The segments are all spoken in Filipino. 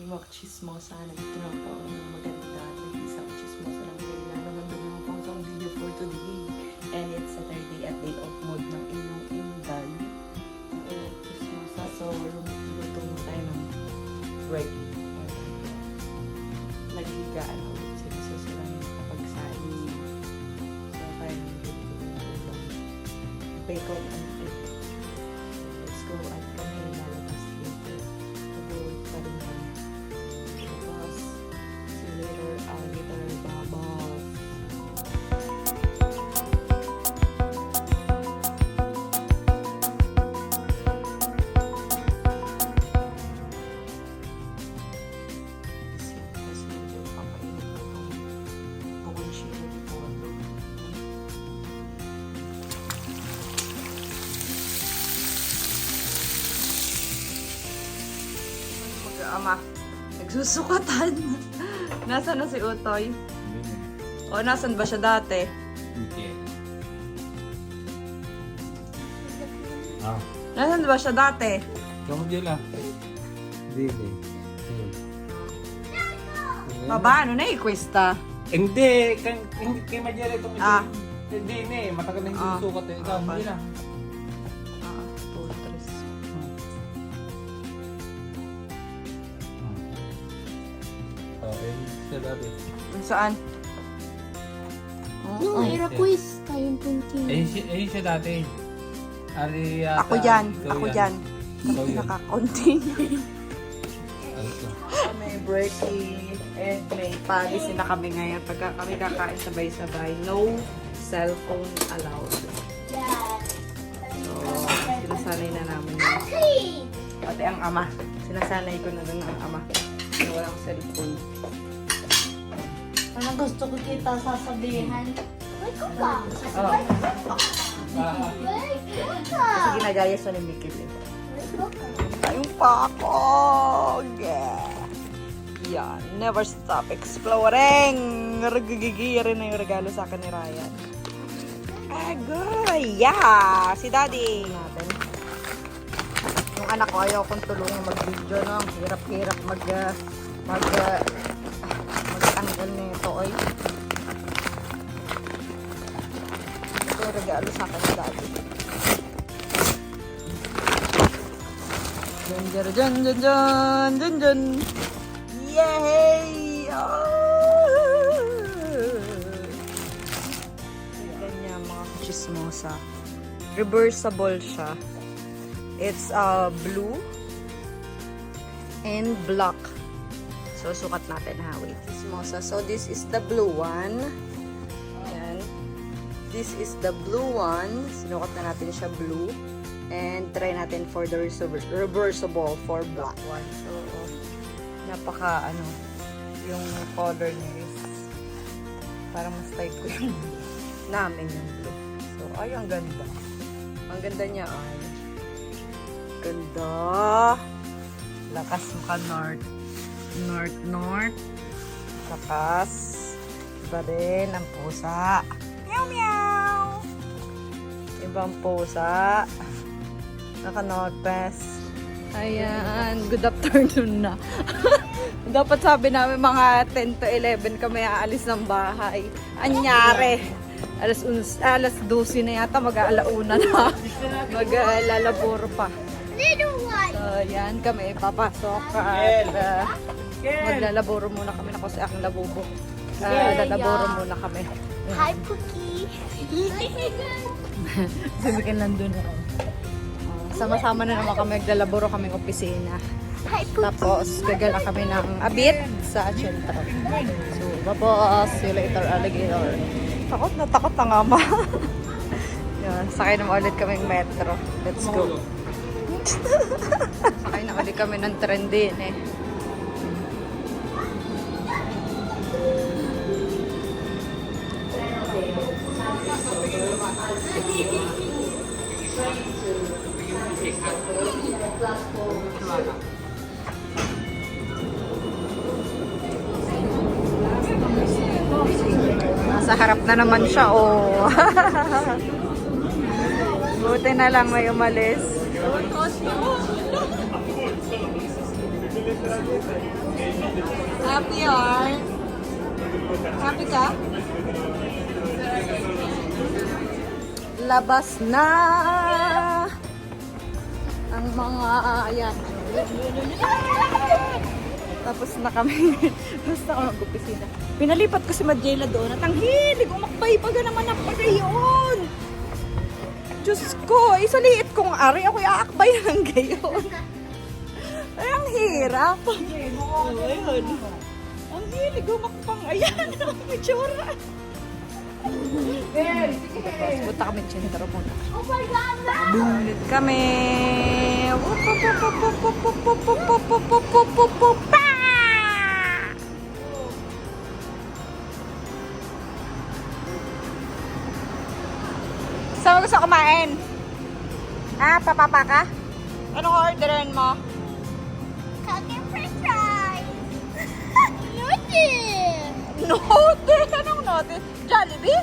yung mga chismosa. Nandito na po ako ng maganda. Nag-isang chismosa lang kayo. Nanonood na ako pang video for today. And it's Saturday at day off mode ng inyong indal. Chismosa. So, lumutong tayo ng break. Naghigaan ako. So, sila nakapagsain. So, kaya nandito bacon and egg. Let's go at kami lalabas dito. Mag-work pa rin kami. Tapos, see you later, alligator, bye-bye. Ama, nagsusukatan. Nasaan na si Utoy? O, nasan ba siya dati? Okay. Ah, Nasan ba siya dati? kamu dia lah. Hindi. Baba, ano na ikwesta? Hindi, kay Majera itong Ah. Hindi, matagal na hindi Ah. sukat eh. Ikaw, hindi na. Putres. Okay, siya dati. Saan? No, era questa yung puntino. Siya dati. Ari yata. Ako dyan. ikaw Ako yan. dyan. Ikaw yun. Nakakonting. Ano to? May breaky and may policy na kami ngayon. Pagka kami kakain sabay-sabay, no cellphone allowed. So, sinasanay na namin yun. Pati ang ama. Sinasanay ko na rin ang ama. Na walang cellphone. Anong gusto ko kita sasabihan? Wait ko ba? Oh. Kasi ginagaya siya ni Mikil. Ayun pa ako! Yeah! Yan. Never stop exploring! Gigigirin na yung regalo sa akin ni Ryan. Agoy! Yeah! Si Daddy! Natin. Yung anak ko ayaw kong tulungan mag-video, no? Ang hirap-hirap magtanggal nito, oy. Ito yung regalo sa akin ni Daddy. Dun. Yay! Ganyan mga chismosa. Reversible siya. It's blue and black. So, sukat natin ha. Wait. Chismosa. So, this is the blue one. Ayan. This is the blue one. Sinukat na natin siya blue. And try natin for the reversible for black one. So, napaka yung color niya is parang mas type ko yung namin yung blue. So, ay, ang ganda. Ang ganda niya ay ganda. Lakas maka north. Lakas. Iba rin ang pusa. Meow. Ibang pusa. Naka-northwest. Ayan. Good afternoon na. Dapat sabi namin mga 10 to 11 kami aalis ng bahay. Anyari. Alas 12 na yata. Mag-aalauna na. Mag-lalaboro pa. So, ayan. Kami papasok. At maglalaboro muna kami. Ako sa aking labubo. Lalaboro muna kami. Hi, Cookie! Sabihin lang doon ako. Sama-sama na naman kami, maglalaboro kaming opisina. Hi, Cookie! Tapos, gagala kami ng abit sa sentro. So, babos, see you later, alligator. Takot ang ama. Yan, sakay naman ulit kaming metro. Let's go. Sakay na ulit kami ng tren din eh. Nasa harap na naman siya, oh. Buti na lang may umalis. Happy Art? Happy ka? Labas na ang mga ayan. Tapos na kami. Basta ako mag-opisina. Pinalipat ko si Madjela doon at ang hilig umakbay pa naman ang pagayon. Diyos ko, isa liit kong ari. Ako'y aakbay ng gayon. Ay, ang hirap. Ayun. Ang hilig umakbang. Ayan, ang itsura. Punta kami sentro muna. Oh my God! Bulit kami. Saan mo gusto kumain? Ha? Papapa ka? Anong orderin mo? Cooking french fries! Noodles! Note! Anong note? Jollibee?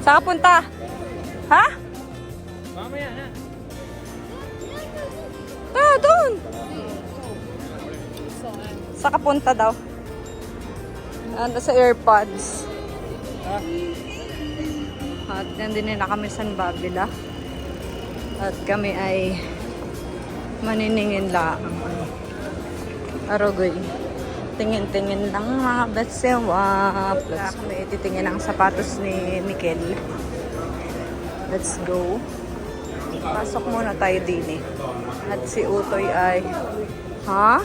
Saan ka punta? Ha? Mamaya na. Doon! Saan ka punta daw? Ano sa AirPods? At nandun na kami sa Babila. At kami ay maniningin lang. Arogoy. Tingin-tingin lang mga betsewa. Plus kami ititingin ang sapatos ni Mikel. Let's go. Pasok muna tayo din eh. At si Utoy ay... Ha?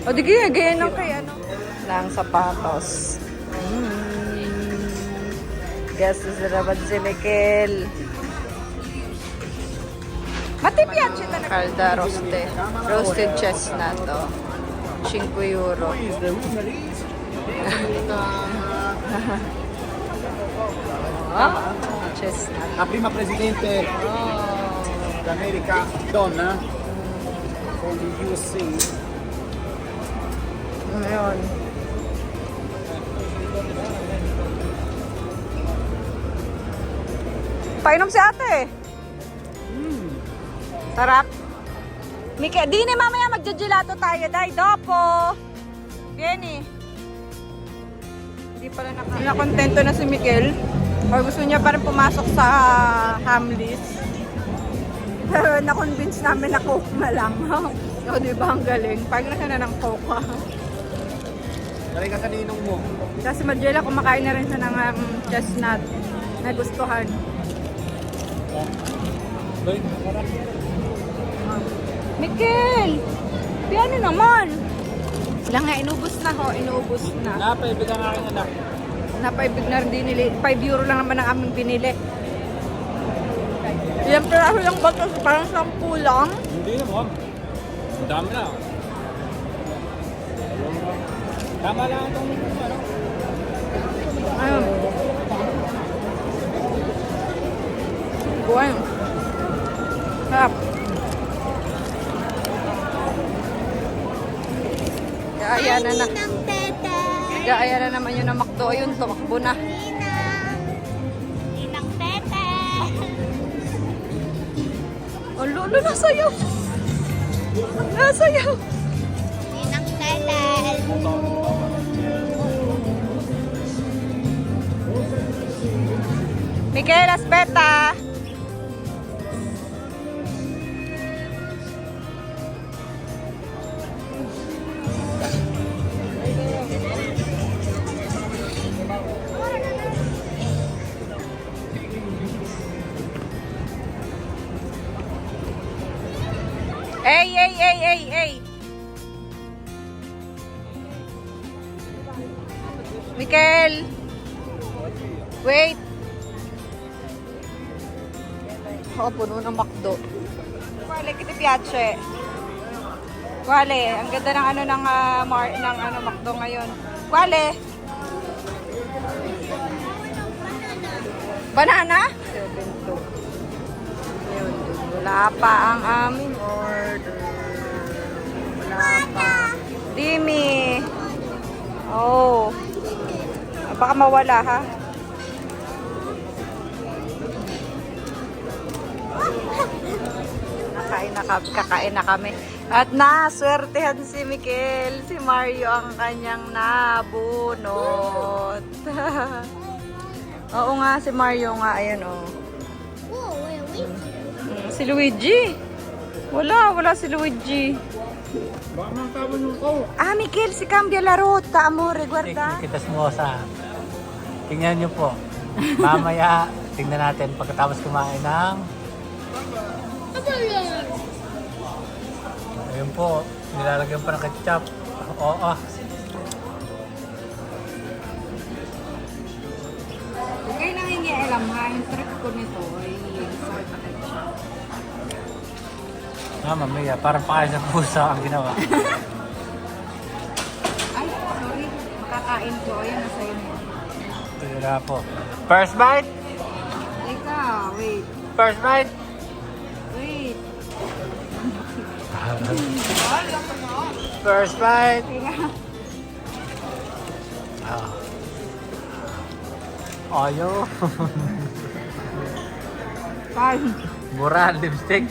O di gaya ng kay ano? Lang sapatos. Guess is rabat si Mikel. Matipiat siya talaga. Calda roste. Roasted chestnut. Oh. 5 euro. Chestnut. La prima presidente d'America donna con gli USA. Ngayon. Painom si ate. Sarap. Mika, di ni mamaya magja-gelato tayo, day. Dopo. Jenny. Hindi pala nakontento na si Mikel. Or gusto niya pa rin pumasok sa Hamleys. Pero na-convince namin na Coke na lang. O, di ba? Ang galing. Pag na siya na ng Coke. Dali ka sa ninong mo. Kasi Madjela, kumakain na rin siya ng chestnut. Nagustuhan. Boy, Mikel! Piano naman! Sila nga, inubos na ho. Inubos na. napaibig ang aking anak. Napaibig na rin dinili. 5 euro lang naman ang aming binili. Ilang peraso lang ba ito? Parang 10 lang. Hindi naman. Ang dami na. Tama lang itong ano. Ayun. Buwan. Sarap. Gaaya na na. Ninang tete! Gaaya na naman yun na McDo. Ayun, tumakbo na. Ninang tete! Ang lolo, nasayaw. Nasayaw. Ninang tete! Miguel Aspeta. Hey. Mikel. Wait. Oo, puno ng McDo. Quale, kita piace. Quale, ang ganda ng ano ng McDo ngayon. Quale. Banana? 7.2. Ayun, wala pa ang aming order. Wala pa. Dimi. Oh. Baka mawala ha. Kakain na kami. At naswertehan si Mikel. Si Mario ang kanyang nabunot. Oo nga, si Mario nga. Ayan o. Whoa, wait. Si Luigi. Wala si Luigi. Baka mang tawon yung ko. Ah, Mikel, si cambia la ruta, amore, guarda. Kita semua sa. Tingnan nyo po. Mamaya, tingnan natin pagkatapos kumain ng... Ayun po, nilalagyan pa ng ketchup. Oo. Huwag kayo nangingialam ha. Yung trip ko nito ay salt na ketchup. Mamaya, parang pakain sa pusa ang ginawa. Ay, sorry. Makakain ko. Ayan, nasa yun. Tira po. First bite? Teka, wait. First bite? Wait. First bite? Teka. Ayo. Fine. Mura, lipstick.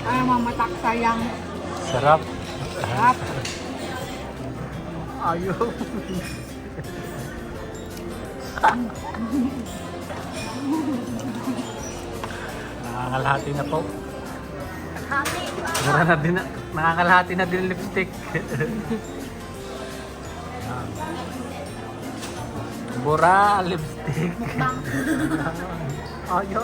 Ay, mamatak sayang. Sarap. Sarap. Ayo. Nakakalahati na po. Mura na din, nakakalahati na din yung lipstick. Mura, lipstick. Ayo.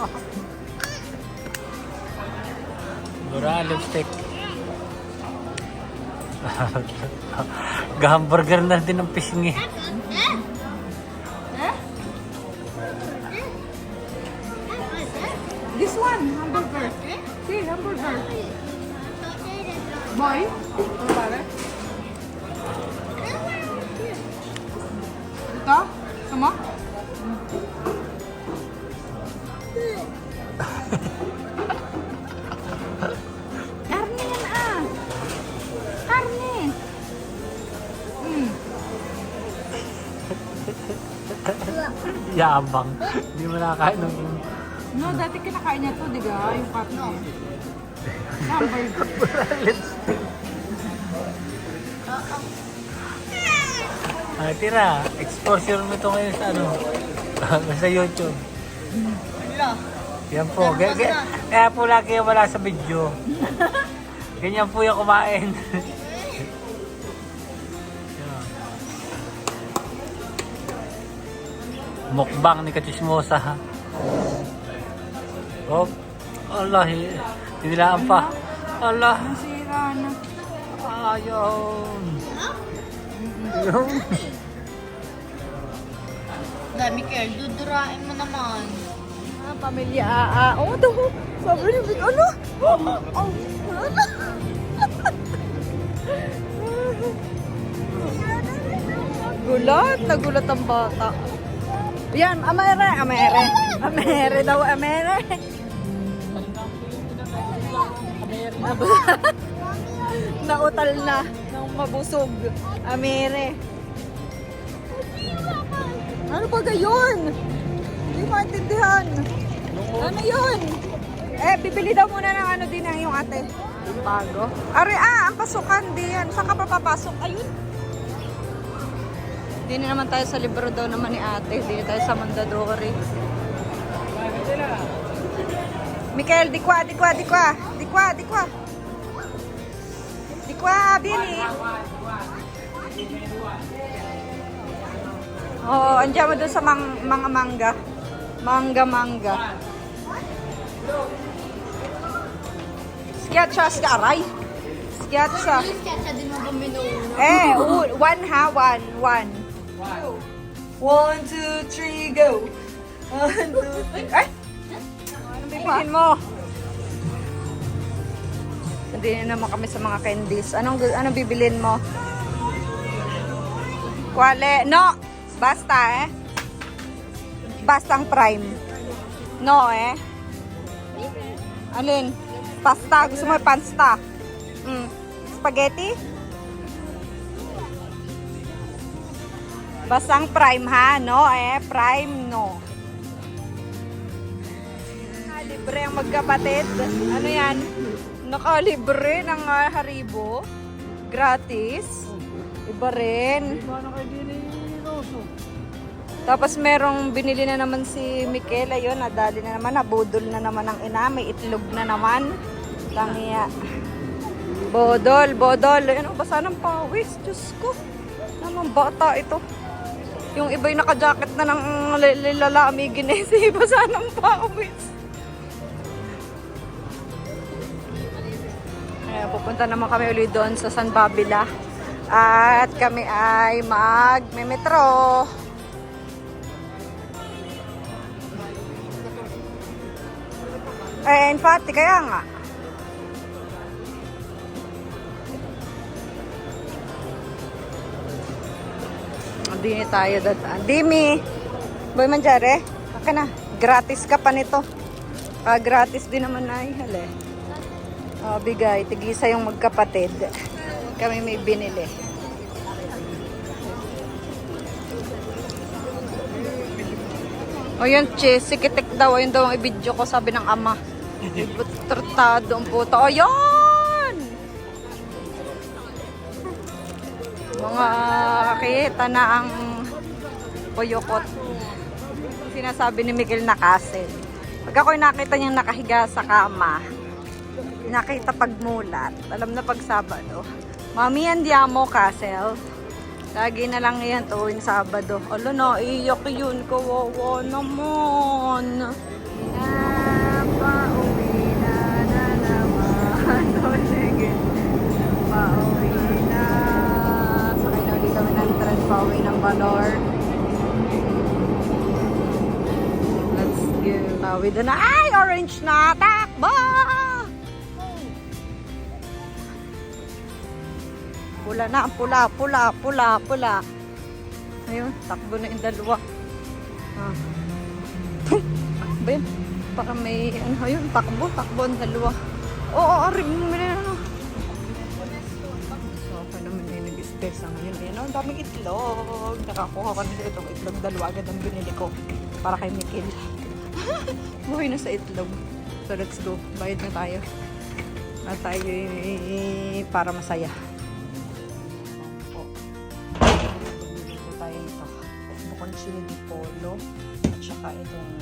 Mura, lipstick. Gahamburger na din ang pisngi. This one, hamburger. See, hamburger. Boy, ano pare? Ito? Sama? Karne yan ah. Karne. Yabang. Hindi mo nakakain ng... No, dati kinakain niya to, diga? Yung karne. Hamburger. lipstick. Ah, tira, exposure mo ito ngayon sa ano, sa YouTube. Yan po, kaya po lagi yung wala sa video. Ganyan po yung kumain. Yan. Mukbang ni Kachismosa. Oh, Allah, tinilaan pa. Allah, Sira na. ayun. Ayun. Dami kayo, dudurain mo naman. Ah, pamilya Oo, ito. Sabi niyo, ano? Oh, ano? Nagulat ang bata. Yan, amere daw, amere. Nautal na ng mabusog. Amere. Ano ba gayon? Hindi maintindihan. Ano yun? Bibili daw muna ng ano din ang yung ate. Bago. Ang pasukan din. Saan ka pa papasok? Ayun. Hindi na naman tayo sa libro daw naman ni ate. Hindi na tayo sa Mondadori. Mikel, dikwa, Bini. Oo, andiyan mo doon sa mga mangga. Mangga. Sketcha, aray. Sketcha. Sketcha din mo ba minuno? One ha, one. 1, 2, 3, go. 1, 2, 3. Ay! Anong bibilhin mo? Hindi na naman kami sa mga candies. Anong bibilhin mo? Kwale? No! Basta Bastang prime. No Alin? Pasta. Gusto mo yung pasta? Spaghetti? Basang prime ha, no? Prime no. Libre ang magkapatid. Ano yan? Nakalibre ng Haribo. Gratis. Iba rin. Tapos merong binili na naman si Mikel. Ayun, nadali na naman. Nabudol na naman ang ina. May itlog na naman. Tangiya. Bodol, bodol. Ano, basa ng pawis. Diyos ko. Namang bata ito. Yung iba'y naka-jacket na ng lalamigin eh. Si basa ng pawis. Kaya pupunta naman kami ulit doon sa San Babila. At kami ay mag-metro. In fact, kaya nga. Dini tayo dataan. Dimi! Boy Manjare, baka na. Gratis ka pa nito. Gratis din naman ay. Hali. Bigay. Tigisa yung magkapatid. Kami may binili. O yun, sikitik daw. Ayun daw ang i-video ko, sabi ng ama. Trutado ang puto. O yun! Mga kakita na ang puyokot. Sinasabi ni Miguel na castle. Pag ako'y nakita niyang nakahiga sa kama, nakita pagmulat, alam na pag Sabado. Mami, andiamo castle. Lagi na lang yan tuwing Sabado. Alo na, iyak yun. Kawawa naman. Pauwi na naman. O sige. Pauwi na. Sakay na ulit kami ng tren. Pauwi ng Valor. Let's go. Pauwi doon na. Ay! Orange na! Takbo! Pula na, pula. Ayun, takbo na yung dalawa. Ba yun? Baka may, ayun, takbo ang dalawa. Oo, arig mo na. So, ako naman yung nag-spesa ngayon. Ayun, ang daming itlog. Nakakuha ko na itong itlog. Dalawa agad ang binili ko. Para kay Mikil. Buhay na sa itlog. So, let's go. Bayad na tayo. At tayo para masaya. Bukong chili di polo at saka itong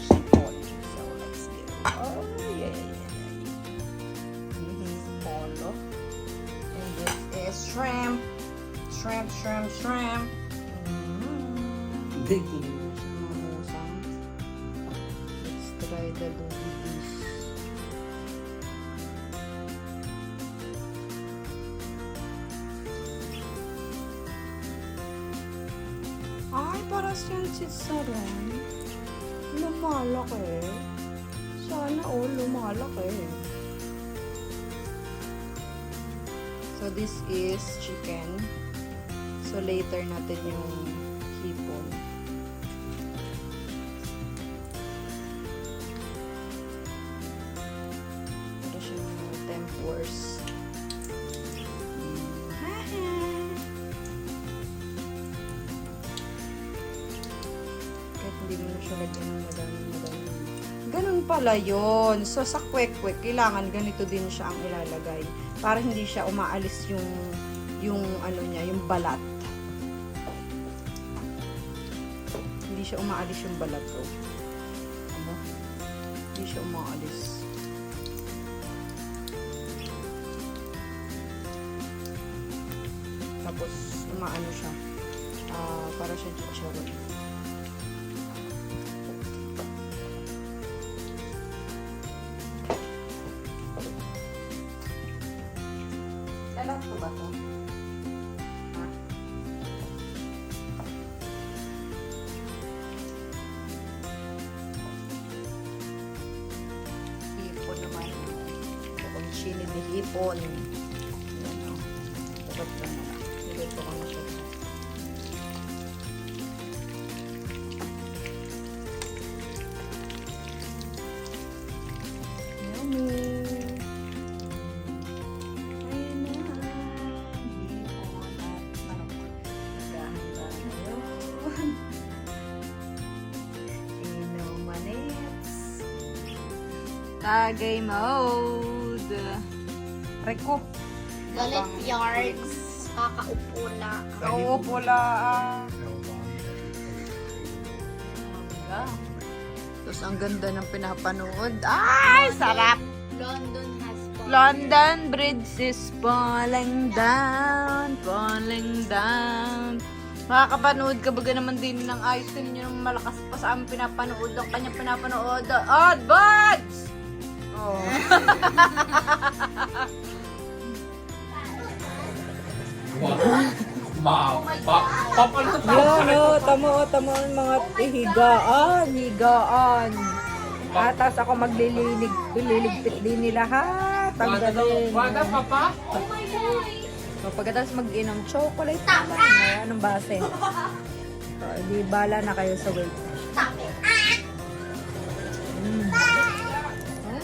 sipon. So, let's get it. Oh, yeah. Polo. And this is shrimp. Shrimp. Big. Mamusang. Let's try the lubis. Ay, para siyang chicharon. Lumalaki. Sana lumalaki. So, this is chicken. So, later natin yung hipon. Para siyang tempurs. Hindi mo na siya lagyan ng madami. Ganun pala yun. So, sa kwek-kwek, kailangan ganito din siya ang ilalagay. Para hindi siya umaalis yung ano niya, yung balat. Hindi siya umaalis yung balat ko. Ano? Hindi siya umaalis. Tapos, umaano siya. Para siyang chicharon. Alam ko ba ito? Ha? Hipon naman. Bukong chili ni hipon. Yan o. Bukod ka na lang. Nilito ko na siya. Yummy! Inumanits. Tagay mode. Reko. Galit yards. Kakaupo lang. Oo, pula. Tapos ang ganda ng pinapanood. Ay, sarap! London has fallen. London Bridge is falling down, falling down. Makakapanood ka baga naman din ng ayos din nyo ng malakas pa sa aming pinapanood. Ang kanyang pinapanood. Odd buds! Oh. Yan o, tamo ang mga higaan. At tapos ako magliligpit din nila ha. Tanggalin. Wala pa pa? Oh my God! So, pagkatapos mag-inom chocolate naman. May anong base? So, di bala na kayo sa weight. Stop it!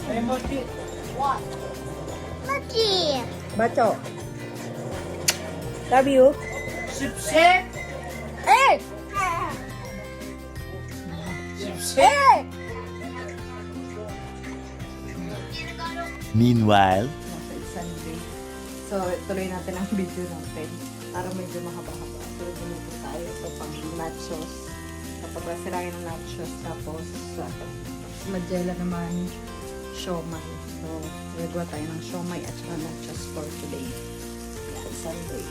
Ay, Mochi. What? Mochi! Bacho. Love you. Sip-sip! Eh! Eh! Meanwhile, Sunday. So, tuloy natin ang video natin. Para medyo mahaba-haba. So, dito tayo. So, pang nachos. Kapag silangin ng nachos. Tapos, madjela naman siomay. So, nagagawa tayo ng siomay at saka nachos for today. Yan, Sunday.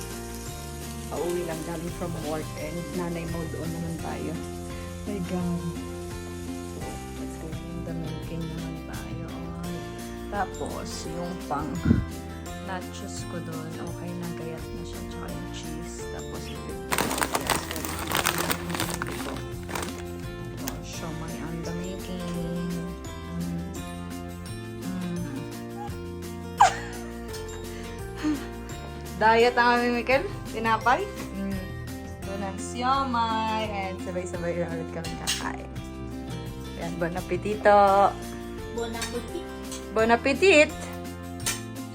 Pauwi lang galing from work and nanay mode on naman tayo. My God. So, let's go in the making naman tayo. Tapos, yung pang nachos ko doon, okay na, gayat na siya, tsaka yung cheese. Tapos, ito siomay on the making. Diet ang aming Mikel. Tinapay. Doon ang siomay. And sabay-sabay na ulit kami kakain. Yan, bon appetito. Bon appetit. Bon appetit.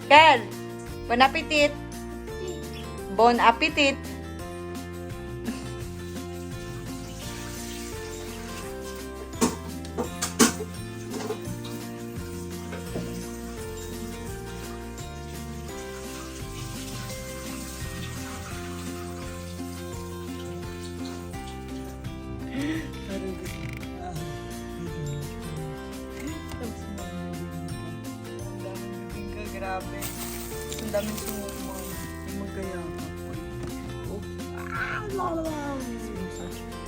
Kel, bon appetit. Bon appetit. Grabe. Ang daming sumumay. Yung magkaya ka.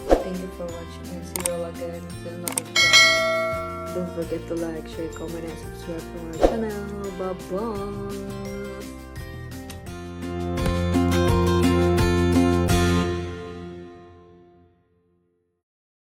Thank you for watching and see you all again until another vlog. Don't forget to like, share, comment, and subscribe to our channel. Bye-bye!